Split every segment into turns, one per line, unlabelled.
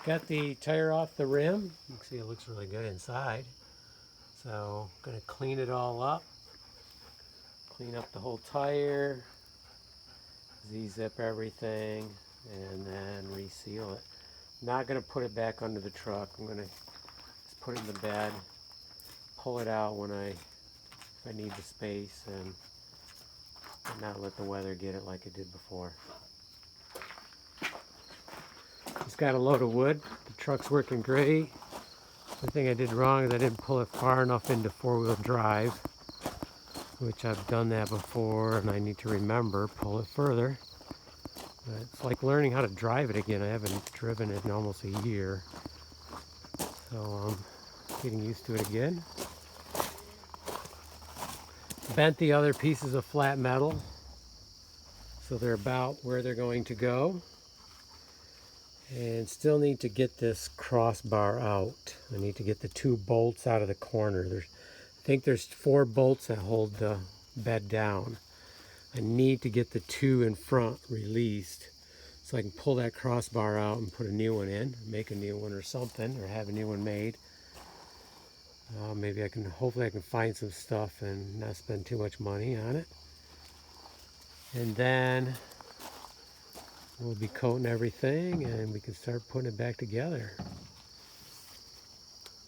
Got the tire off the rim. You can see it looks really good inside. So I'm going to clean it all up. Clean up the whole tire. Z-zip everything and then reseal it. Not going to put it back under the truck. I'm going to just put it in the bed. Pull it out when if I need the space and not let the weather get it like it did before. Just got a load of wood. The truck's working great. The thing I did wrong is I didn't pull it far enough into four-wheel drive, which I've done that before and I need to remember, pull it further. It's like learning how to drive it again. I haven't driven it in almost a year, so I'm getting used to it again. Bent the other pieces of flat metal so they're about where they're going to go. And still need to get this crossbar out. I need to get the two bolts out of the corner. I think there's 4 bolts that hold the bed down. I need to get the 2 in front released so I can pull that crossbar out and put a new one in, make a new one or something, or have a new one made. Maybe hopefully I can find some stuff and not spend too much money on it. And then we'll be coating everything and we can start putting it back together.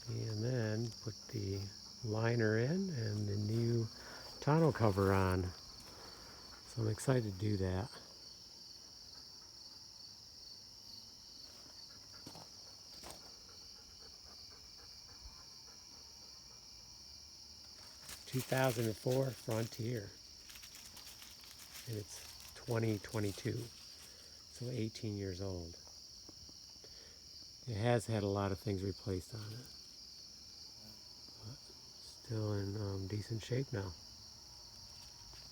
And then put the liner in and the new tonneau cover on. So I'm excited to do that. "2004 Frontier," and it's 2022, so 18 years old. It has had a lot of things replaced on it, but still in decent shape now.